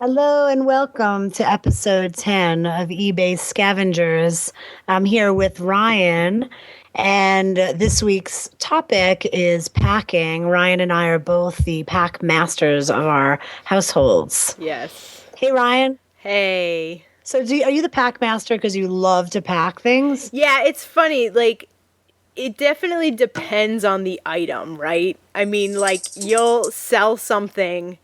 Hello and welcome to episode 10 of eBay Scavengers. I'm here with Ryan, and this week's topic is packing. Ryan and I are both the pack masters of our households. Yes. Hey, Ryan. Hey. So, are you the pack master because you love to pack things? Yeah, it's funny. It definitely depends on the item, right? I mean, you'll sell something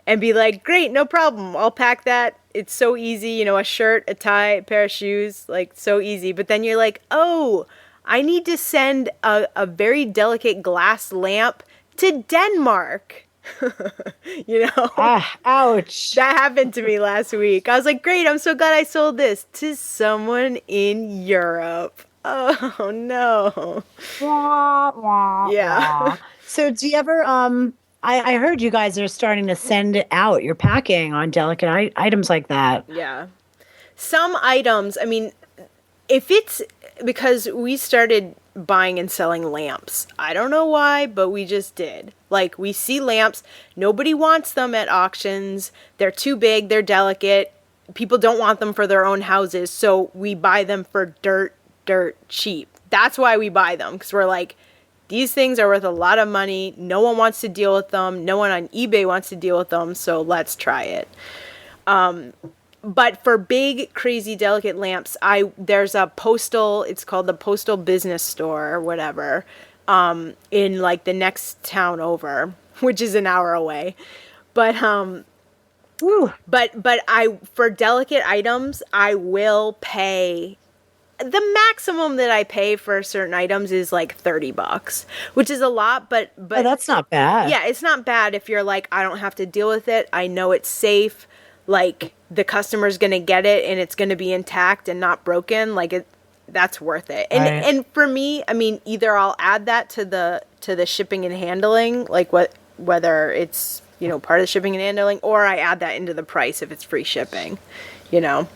and be like, great, no problem. I'll pack that. It's so easy. A shirt, a tie, a pair of shoes, like, so easy. But then you're like, oh, I need to send a very delicate glass lamp to Denmark. you know? Ah, ouch. That happened to me last week. I was like, great, I'm so glad I sold this to someone in Europe. Oh no. Wah, wah, Yeah. wah. So, do you ever, I heard you guys are starting to send out your packing on delicate items like that. Yeah. Some items, I mean, if it's because we started buying and selling lamps. I don't know why, but we just did. Like, we see lamps, nobody wants them at auctions. They're too big, they're delicate. People don't want them for their own houses, so we buy them for dirt cheap. That's why we buy them, because we're like, these things are worth a lot of money. No one wants to deal with them. No one on eBay wants to deal with them, so let's try it. But for big, crazy, delicate lamps, there's a postal. It's called the Postal Business Store or whatever, in like the next town over, which is an hour away. But Woo. but I for delicate items, I will pay. The maximum that I pay for certain items is like $30, which is a lot, but Oh, that's not bad. yeah, it's not bad if you're like, I don't have to deal with it. I know it's safe. Like, the customer's gonna get it and it's gonna be intact and not broken. That's worth it. And Right. and for me, I mean, either I'll add that to the shipping and handling, like whether it's part of the shipping and handling, or I add that into the price if it's free shipping. You know.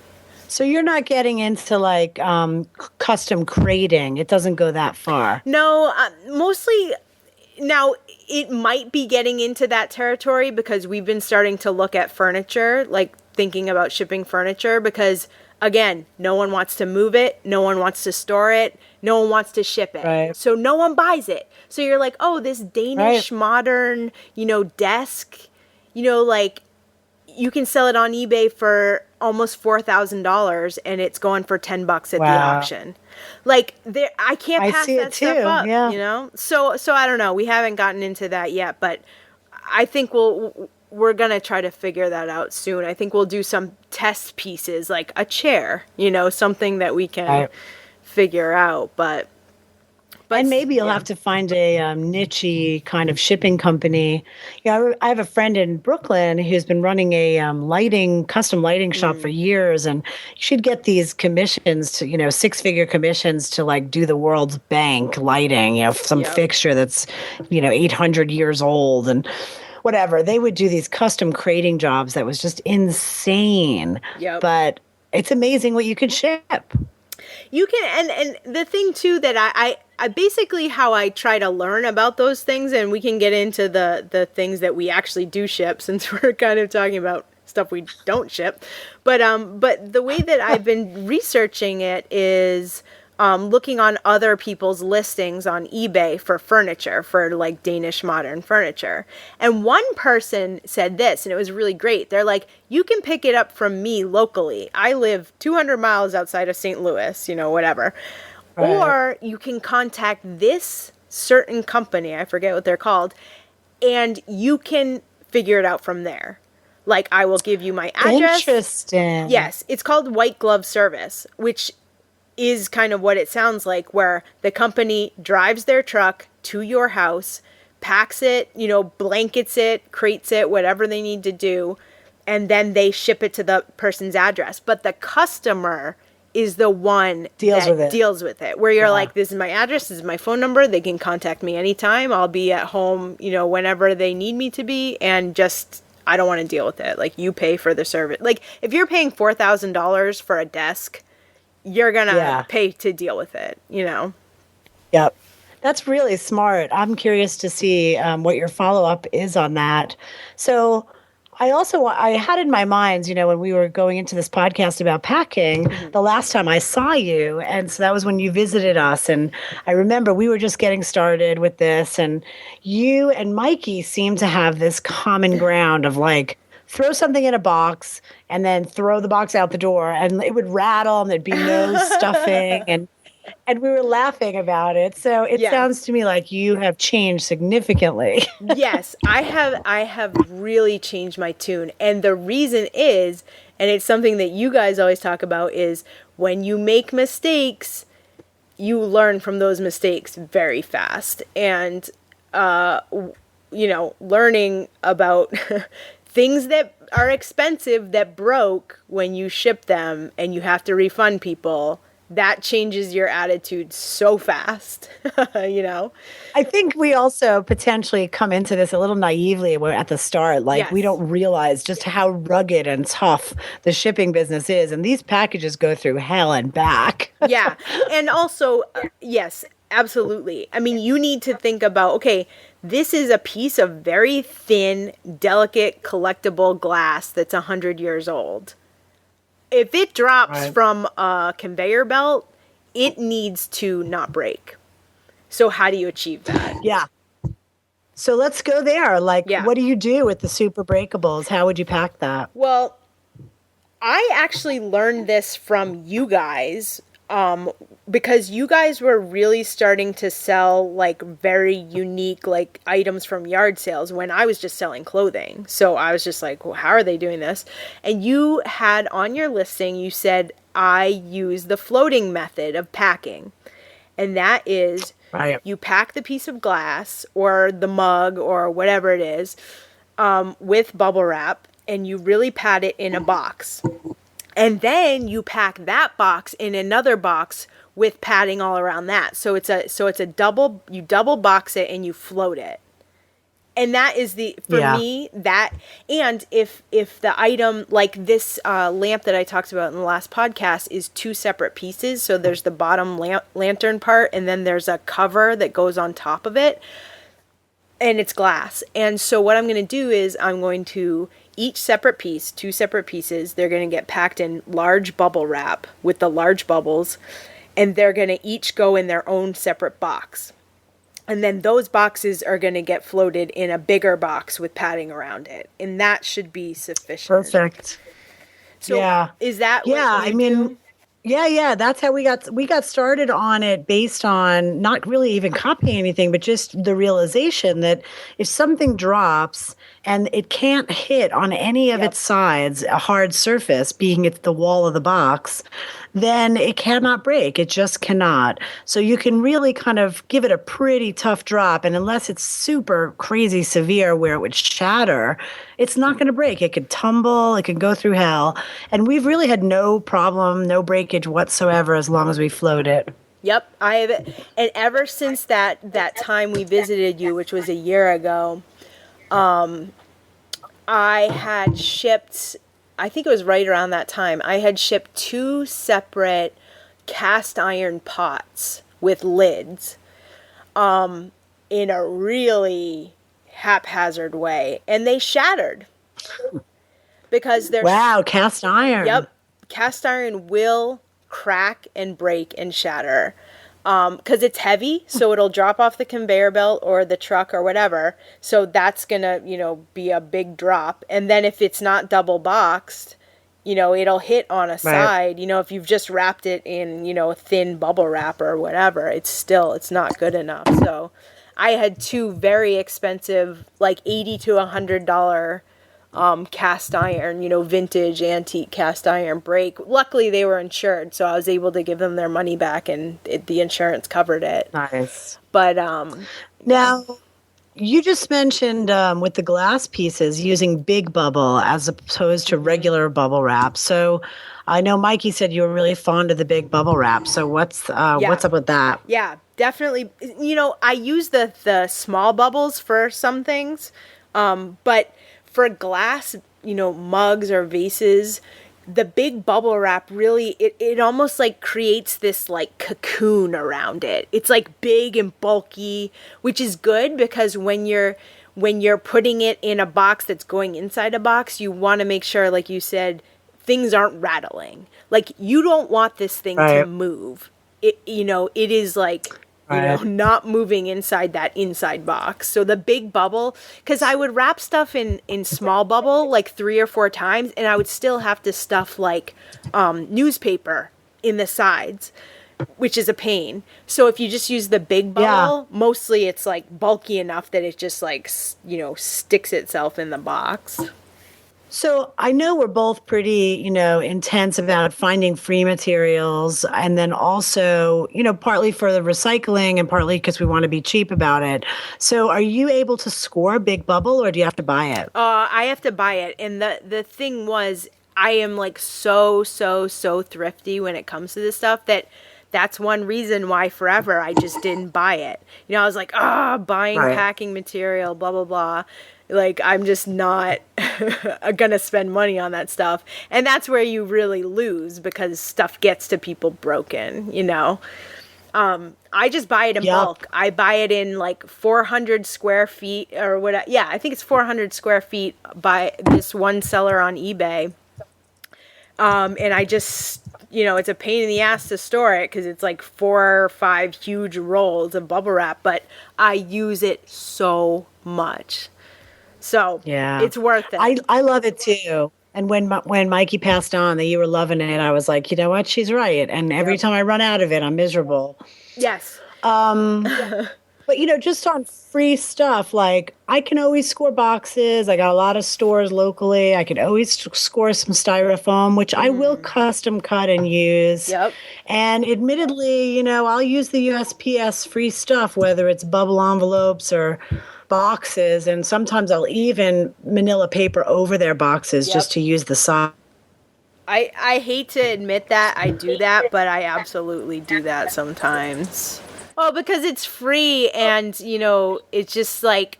So you're not getting into like custom crating. It doesn't go that far. No, mostly now it might be getting into that territory because we've been starting to look at furniture, like thinking about shipping furniture because again, no one wants to move it, no one wants to store it, no one wants to ship it. Right. So no one buys it. So you're like, "Oh, this Danish Right. modern, desk, like you can sell it on eBay for almost $4,000 and it's going for $10 at the Wow. auction." Like I can't I pass see it that stuff too. up, Yeah. So I don't know. We haven't gotten into that yet, but I think we're going to try to figure that out soon. I think we'll do some test pieces like a chair, something that we can Right. figure out, but And maybe you'll yeah. have to find a niche kind of shipping company. Yeah, I have a friend in Brooklyn who's been running a custom lighting shop for years, and she'd get these commissions to, six-figure commissions to like do the World's Bank lighting, some Yep. fixture that's, 800 years old and whatever. They would do these custom crating jobs that was just insane. Yep. But it's amazing what you can ship. You can, and the thing too that I basically how I try to learn about those things, and we can get into the things that we actually do ship since we're kind of talking about stuff we don't ship, but the way that I've been researching it is looking on other people's listings on eBay for furniture, for like Danish modern furniture. And one person said this, and it was really great. They're like, you can pick it up from me locally. I live 200 miles outside of St. Louis, whatever. Right. Or you can contact this certain company, I forget what they're called, and you can figure it out from there. Like, I will give you my address. Interesting. Yes, it's called white glove service, which is kind of what it sounds like, where the company drives their truck to your house, packs it, blankets it, crates it, whatever they need to do, and then they ship it to the person's address. But the customer is the one Deals that with it. deals with it, where you're Yeah. like, this is my address, this is my phone number, they can contact me anytime, I'll be at home, whenever they need me to be, and just, I don't want to deal with it. Like, you pay for the service. Like, if you're paying $4,000 for a desk, you're gonna Yeah. pay to deal with it, Yep. That's really smart. I'm curious to see what your follow up is on that. So, I had in my mind, when we were going into this podcast about packing, the last time I saw you, and so that was when you visited us, and I remember we were just getting started with this, and you and Mikey seemed to have this common ground of like, throw something in a box and then throw the box out the door, and it would rattle and there'd be no stuffing, and we were laughing about it. So it Yeah. sounds to me like you have changed significantly. Yes, I have really changed my tune. And the reason is, and it's something that you guys always talk about, is when you make mistakes, you learn from those mistakes very fast. And learning about things that are expensive that broke when you ship them and you have to refund people, that changes your attitude so fast, I think we also potentially come into this a little naively at the start. Like, Yes. we don't realize just how rugged and tough the shipping business is. And these packages go through hell and back. Yeah. And also, yes, absolutely. I mean, you need to think about, okay, this is a piece of very thin, delicate, collectible glass that's 100 years old. If it drops Right. from a conveyor belt, it needs to not break. So how do you achieve that? Yeah. So let's go there. Like, Yeah. what do you do with the super breakables? How would you pack that? Well, I actually learned this from you guys, because you guys were really starting to sell like very unique like items from yard sales when I was just selling clothing. So I was just like, well, how are they doing this? And you had on your listing, you said, I use the floating method of packing. And that is, Right. you pack the piece of glass or the mug or whatever it is, with bubble wrap, and you really pat it in a box. And then you pack that box in another box with padding all around that. So it's a double, you double box it and you float it. And that is for Yeah. me, that, and if the item, like this lamp that I talked about in the last podcast, is two separate pieces. So there's the bottom lantern part, and then there's a cover that goes on top of it, and it's glass. And so what I'm going to do is I'm going to, each separate piece, two separate pieces, they're going to get packed in large bubble wrap with the large bubbles, and they're going to each go in their own separate box. And then those boxes are going to get floated in a bigger box with padding around it. And that should be sufficient. Perfect. So Yeah. is that Yeah, what you I mean, do? yeah, that's how we got started on it, based on not really even copying anything, but just the realization that if something drops and it can't hit on any of Yep. its sides a hard surface, being it's the wall of the box, then it cannot break. It just cannot. So you can really kind of give it a pretty tough drop, and unless it's super crazy severe where it would shatter, it's not going to break. It could tumble, it could go through hell, and we've really had no problem, no breakage whatsoever as long as we float it. Yep, I have it. And ever since that time we visited you, which was a year ago, I had shipped, I think it was right around that time, I had shipped 2 separate cast iron pots with lids, in a really haphazard way, and they shattered because they're Wow, cast iron. Yep. Cast iron will crack and break and shatter. Because it's heavy, so it'll drop off the conveyor belt or the truck or whatever. So that's going to, be a big drop. And then if it's not double boxed, it'll hit on a side. If you've just wrapped it in, a thin bubble wrap or whatever, it's not good enough. So I had 2 very expensive, like $80 to $100 cast iron, vintage antique cast iron break. Luckily they were insured, so I was able to give them their money back, and the insurance covered it. Nice. But Now, you just mentioned with the glass pieces using big bubble as opposed to regular bubble wrap. So I know Mikey said you were really fond of the big bubble wrap. So what's up with that? yeah, definitely. I use the small bubbles for some things, but for glass, mugs or vases, the big bubble wrap really, it almost like creates this like cocoon around it. It's like big and bulky, which is good because when you're when you're putting it in a box that's going inside a box, you want to make sure, like you said, things aren't rattling. Like, you don't want this thing to move. It is like, not moving inside that inside box. So the big bubble, because I would wrap stuff in small bubble like 3 or 4 times, and I would still have to stuff like newspaper in the sides, which is a pain. So if you just use the big bubble, mostly it's like bulky enough that it just like, sticks itself in the box. So I know we're both pretty, intense about finding free materials, and then also, partly for the recycling and partly because we want to be cheap about it. So are you able to score Big Bubble, or do you have to buy it? I have to buy it. And the thing was, I am like so thrifty when it comes to this stuff that's one reason why forever I just didn't buy it. I was like, buying packing material, blah, blah, blah. Like, I'm just not gonna spend money on that stuff. And that's where you really lose, because stuff gets to people broken, I just buy it in bulk. I buy it in like 400 square feet or what. Yeah, I think it's 400 square feet by this one seller on eBay. And I just, it's a pain in the ass to store it because it's like 4 or 5 huge rolls of bubble wrap, but I use it so much. So it's worth it. I love it too. And when Mikey passed on that you were loving it, I was like, you know what? She's right. And every time I run out of it, I'm miserable. Yes. But, just on free stuff, like I can always score boxes. I got a lot of stores locally. I could always score some styrofoam, which I will custom cut and use. Yep. And admittedly, I'll use the USPS free stuff, whether it's bubble envelopes or boxes. And sometimes I'll even manila paper over their boxes just to use the size. I hate to admit that I do that, but I absolutely do that sometimes. Well, because it's free and, it's just like,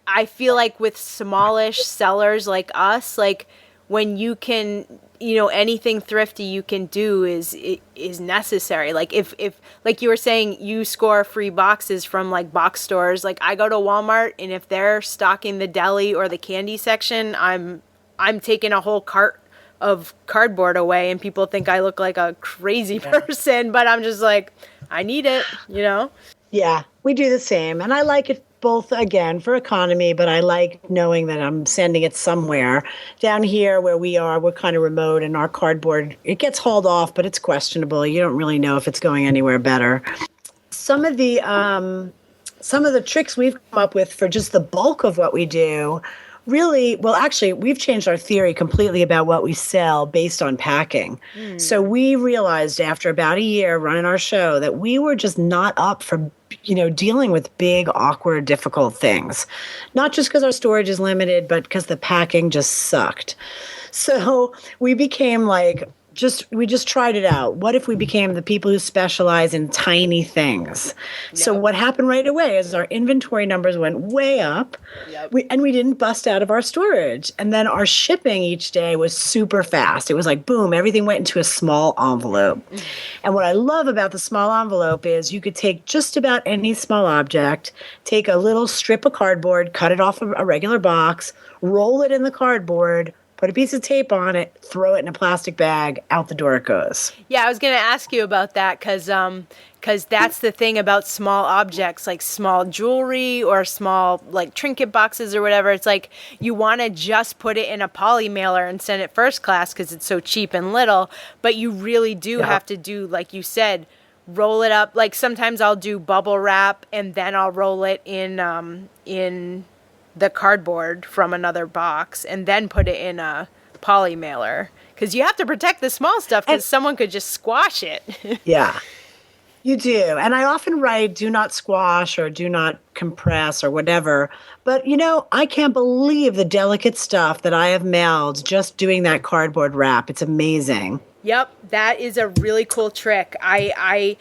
I feel like with smallish sellers like us, like when you can, anything thrifty you can do is necessary. Like if like you were saying, you score free boxes from like box stores, like I go to Walmart and if they're stocking the deli or the candy section, I'm taking a whole cart of cardboard away and people think I look like a crazy person, but I'm just like, I need it, Yeah, we do the same. And I like it both, again, for economy, but I like knowing that I'm sending it somewhere. Down here where we are, we're kind of remote, and our cardboard, it gets hauled off, but it's questionable. You don't really know if it's going anywhere better. Some of the tricks we've come up with for just the bulk of what we do, really, well, actually, we've changed our theory completely about what we sell based on packing. So we realized after about a year running our show that we were just not up for, dealing with big, awkward, difficult things. Not just because our storage is limited, but because the packing just sucked. So we became like, we just tried it out. What if we became the people who specialize in tiny things? Yep. So what happened right away is our inventory numbers went way up, and we didn't bust out of our storage. And then our shipping each day was super fast. It was like, boom, everything went into a small envelope. And what I love about the small envelope is you could take just about any small object, take a little strip of cardboard, cut it off of a regular box, roll it in the cardboard, put a piece of tape on it, throw it in a plastic bag, out the door it goes. Yeah, I was going to ask you about that because that's the thing about small objects, like small jewelry or small like trinket boxes or whatever. It's like you want to just put it in a poly mailer and send it first class because it's so cheap and little, but you really do have to do, like you said, roll it up. Like sometimes I'll do bubble wrap and then I'll roll it in the cardboard from another box and then put it in a poly mailer because you have to protect the small stuff because someone could just squash it. Yeah, you do. And I often write do not squash or do not compress or whatever. But, I can't believe the delicate stuff that I have mailed just doing that cardboard wrap. It's amazing. Yep, that is a really cool trick. I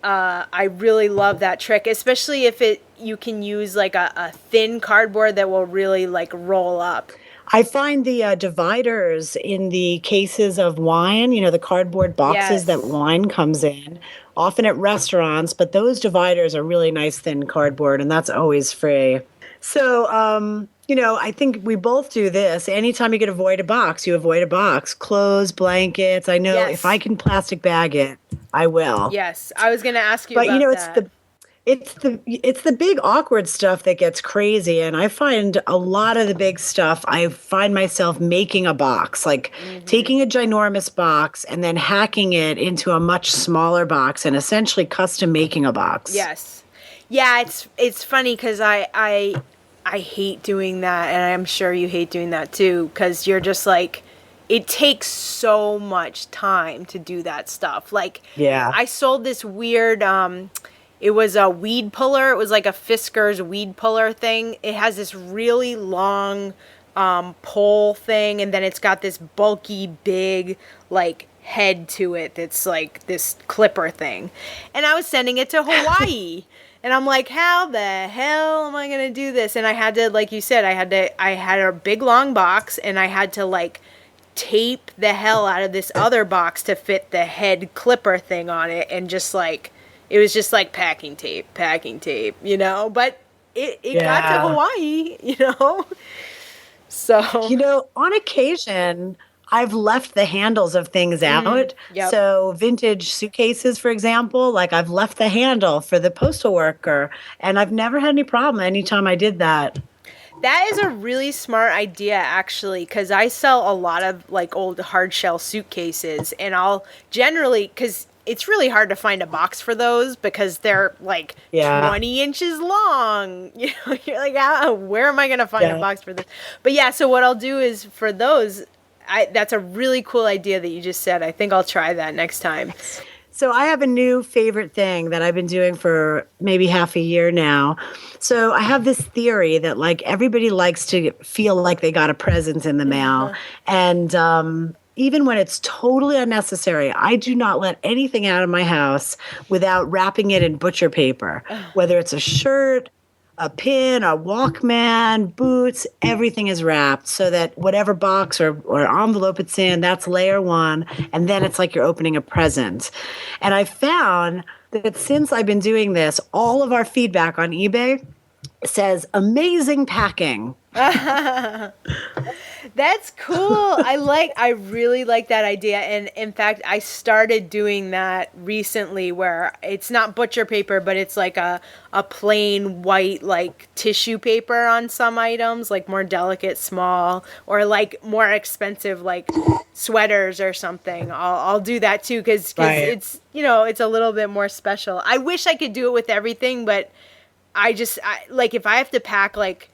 really love that trick, especially if you can use like a thin cardboard that will really like roll up. I find the dividers in the cases of wine, the cardboard boxes that wine comes in, often at restaurants, but those dividers are really nice thin cardboard, and that's always free. So, I think we both do this. Anytime you can avoid a box, you avoid a box. Clothes, blankets. I know if I Yes. can plastic bag it, I will. Yes. I was going to ask you But about it's that. the big awkward stuff that gets crazy. And I find a lot of the big stuff, I find myself making a box, like Hmm. taking a ginormous box and then hacking it into a much smaller box and essentially custom making a box. Yes. Yeah, it's funny cuz I hate doing that, and I'm sure you hate doing that too, cuz you're just like it takes so much time to do that stuff. Like Yeah. I sold this weird it was a weed puller. It was like a Fisker's weed puller thing. It has this really long pole thing, and then it's got this bulky big like head to it that's like this clipper thing. And I was sending it to Hawaii. And I'm like, how the hell am I going to do this? And I had to, like you said, I had a big long box, and I had to like tape the hell out of this other box to fit the head clipper thing on it. And just like, it was just like packing tape, but it got to Yeah. Hawaii. So, On occasion, I've left the handles of things out. yep. So, vintage suitcases, for example, like I've left the handle for the postal worker, and I've never had any problem anytime I did that. That is a really smart idea, actually, because I sell a lot of like old hard shell suitcases, and I'll generally, because it's really hard to find a box for those because they're like Yeah. 20 inches long. You're like, where am I going to find a Yeah. box for this? But yeah, so what I'll do is for those, that's a really cool idea that you just said. I think I'll try that next time. So I have a new favorite thing that I've been doing for maybe half a year now. So I have this theory that like everybody likes to feel like they got a present in the mail. And even when it's totally unnecessary, I do not let anything out of my house without wrapping it in butcher paper, whether it's a shirt, a pin, a Walkman, boots, everything is wrapped so that whatever box or envelope it's in, that's layer one. And then it's like you're opening a present. And I found that since I've been doing this, all of our feedback on eBay says amazing packing. That's cool. I really like that idea. And in fact, I started doing that recently where it's not butcher paper, but it's like a plain white, like tissue paper on some items, like more delicate, small, or like more expensive, like sweaters or something. I'll do that too. Cause Right. it's, it's a little bit more special. I wish I could do it with everything, but like if I have to pack like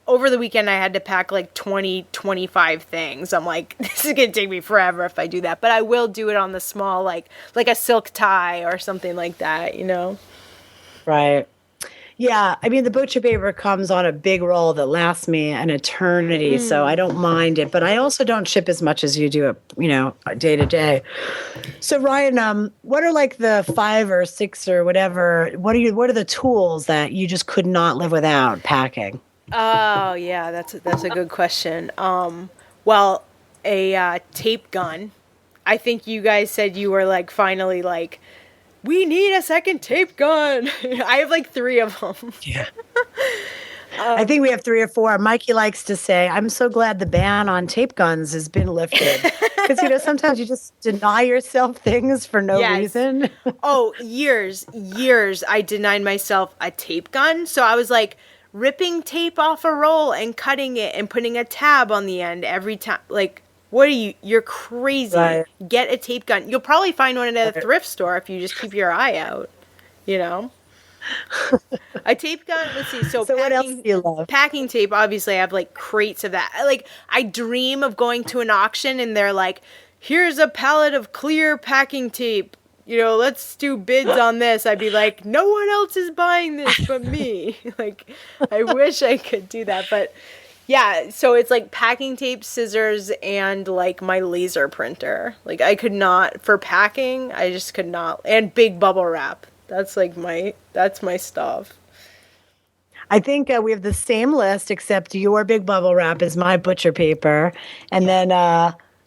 over the weekend I had to pack like 20-25 things. I'm like, this is gonna take me forever if I do that, but I will do it on the small, like a silk tie or something like that. Right. Yeah, I mean, the butcher paper comes on a big roll that lasts me an eternity, so I don't mind it. But I also don't ship as much as you do it, day to day. So Ryan, what are like the 5 or 6 or whatever? What are the tools that you just could not live without packing? Oh yeah, that's a good question. Well, a tape gun. I think you guys said you were like finally like, we need a second tape gun. I have like 3 of them. Yeah. I think we have 3 or 4. Mikey likes to say, I'm so glad the ban on tape guns has been lifted. Because, sometimes you just deny yourself things for no Yes. reason. Oh, years I denied myself a tape gun. So I was like ripping tape off a roll and cutting it and putting a tab on the end every time. Like, what are you're crazy. Right. Get a tape gun. You'll probably find one at a Right. thrift store if you just keep your eye out, you know? A tape gun, let's see. So, So what else do you love? packing tape, obviously I have like crates of that. I dream of going to an auction and they're like, here's a pallet of clear packing tape. Let's do bids on this. I'd be like, no one else is buying this but me. Like, I wish I could do that, but yeah, so it's like packing tape, scissors, and like my laser printer. Like I could not, for packing, I just could not. And big bubble wrap. That's my stuff. I think we have the same list, except your big bubble wrap is my butcher paper. And then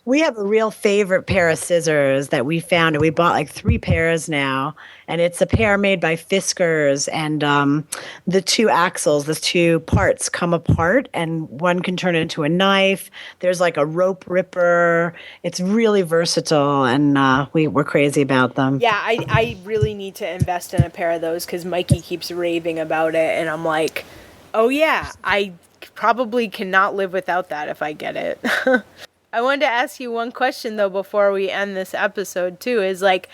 We have a real favorite pair of scissors that we found, and we bought like 3 pairs now. And it's a pair made by Fiskars, and the 2 axles, the 2 parts come apart, and one can turn into a knife. There's like a rope ripper. It's really versatile, and we're crazy about them. Yeah, I really need to invest in a pair of those because Mikey keeps raving about it, and I'm like, oh yeah, I probably cannot live without that if I get it. I wanted to ask you one question though before we end this episode too, is like,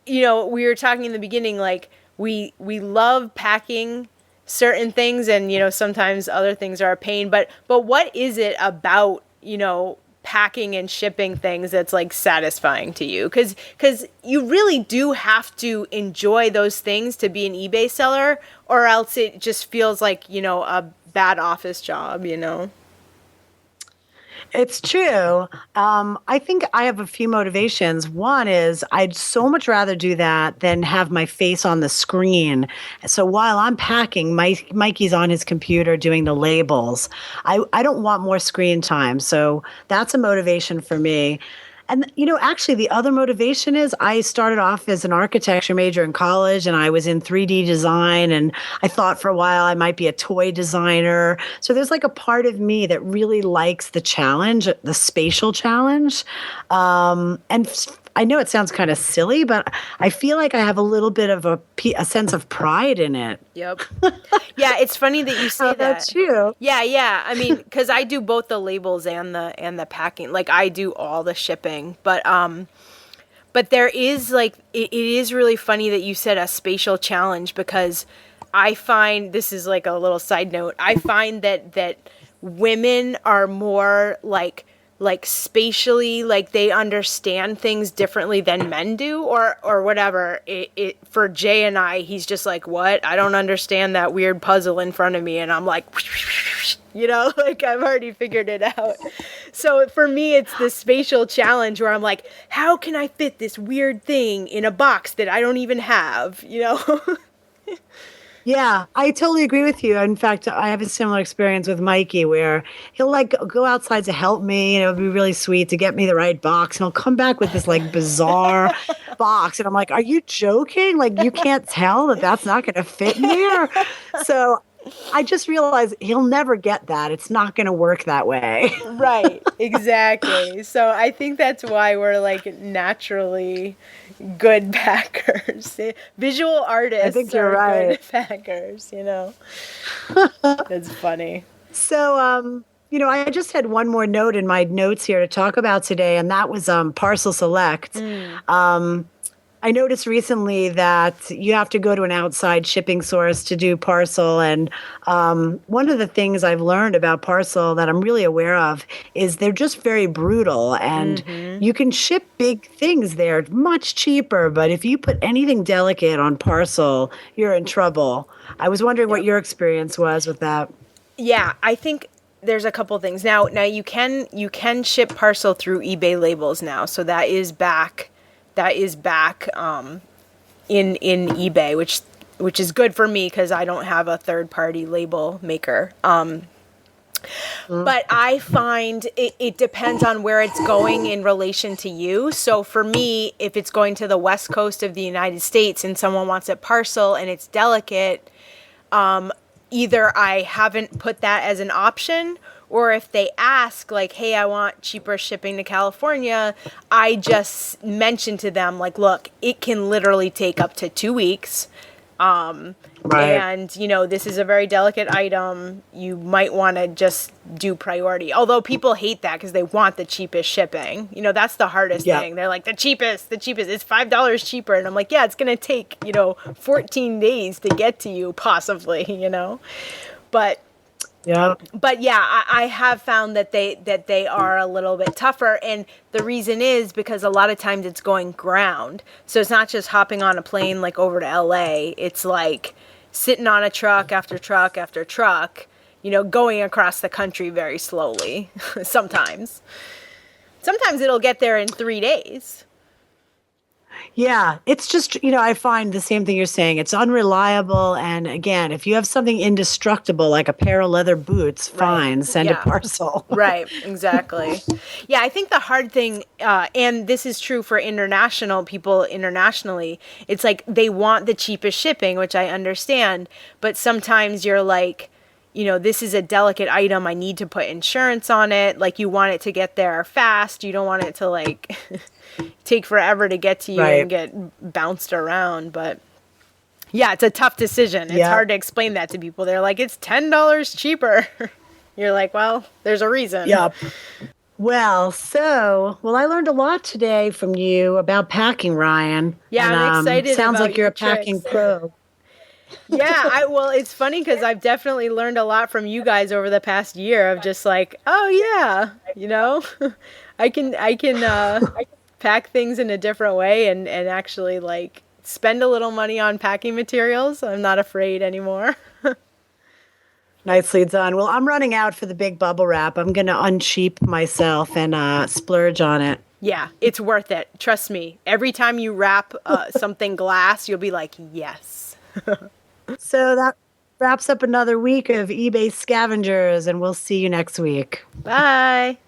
we were talking in the beginning, like we love packing certain things, and sometimes other things are a pain, but what is it about packing and shipping things that's like satisfying to you? Because you really do have to enjoy those things to be an eBay seller, or else it just feels like a bad office job. It's true. I think I have a few motivations. One is I'd so much rather do that than have my face on the screen. So while I'm packing, Mikey's on his computer doing the labels. I don't want more screen time. So that's a motivation for me. And, actually, the other motivation is I started off as an architecture major in college, and I was in 3D design, and I thought for a while I might be a toy designer. So there's like a part of me that really likes the challenge, the spatial challenge. I know it sounds kind of silly, but I feel like I have a little bit of a sense of pride in it. Yep. Yeah, it's funny that you say that. That's true. Yeah. I mean, because I do both the labels and the packing. Like I do all the shipping, but there is like it is really funny that you said a spatial challenge, because I find, this is like a little side note, I find that women are more like spatially, like they understand things differently than men do, or whatever. It for Jay and I, he's just like, what? I don't understand that weird puzzle in front of me, and I'm like, like I've already figured it out. So for me, it's this spatial challenge where I'm like, how can I fit this weird thing in a box that I don't even have? Yeah, I totally agree with you. In fact, I have a similar experience with Mikey where he'll like go outside to help me, and it would be really sweet to get me the right box. And he'll come back with this like bizarre box. And I'm like, are you joking? Like, you can't tell that that's not going to fit in there? So I just realized he'll never get that. It's not going to work that way. Right, exactly. So I think that's why we're like naturally good packers. Visual artists I think you're right. Good packers, That's funny. So, I just had one more note in my notes here to talk about today, and that was Parcel Select. I noticed recently that you have to go to an outside shipping source to do Parcel. And one of the things I've learned about Parcel that I'm really aware of is they're just very brutal. And you can ship big things there much cheaper. But if you put anything delicate on Parcel, you're in trouble. I was wondering what your experience was with that. Yeah, I think there's a couple things. Now you can ship Parcel through eBay labels now. So that is back. In eBay, which is good for me because I don't have a third-party label maker. But I find it depends on where it's going in relation to you. So for me, if it's going to the West Coast of the United States and someone wants it Parcel and it's delicate, either I haven't put that as an option, or if they ask, like, hey, I want cheaper shipping to California, I just mention to them, like, look, it can literally take up to 2 weeks. Right. And, this is a very delicate item. You might want to just do priority. Although people hate that because they want the cheapest shipping. That's the hardest thing. They're like, the cheapest. It's $5 cheaper. And I'm like, yeah, it's going to take, 14 days to get to you, possibly, But... Yeah. But yeah, I have found that they are a little bit tougher, and the reason is because a lot of times it's going ground. So it's not just hopping on a plane like over to LA. It's like sitting on a truck after truck after truck, going across the country very slowly. Sometimes it'll get there in 3 days. Yeah, it's just, I find the same thing you're saying. It's unreliable. And again, if you have something indestructible like a pair of leather boots, Right. fine, send a Yeah. parcel. Right, exactly. Yeah, I think the hard thing, and this is true for international people internationally, it's like they want the cheapest shipping, which I understand, but sometimes you're like, this is a delicate item. I need to put insurance on it. Like, you want it to get there fast. You don't want it to, like, take forever to get to you Right. and get bounced around. But yeah, it's a tough decision. It's Yeah. hard to explain that to people. They're like, it's $10 cheaper. You're like, well, there's a reason. Yep. Well, I learned a lot today from you about packing, Ryan. Yeah, And, I'm excited sounds about like you're your a packing tricks. pro. Yeah, well, it's funny because I've definitely learned a lot from you guys over the past year of just like, oh yeah, I can pack things in a different way and actually like spend a little money on packing materials. I'm not afraid anymore. Nicely done. Well, I'm running out for the big bubble wrap. I'm going to unsheep myself and splurge on it. Yeah, it's worth it. Trust me. Every time you wrap something glass, you'll be like, yes. So that wraps up another week of eBay Scavengers, and we'll see you next week. Bye.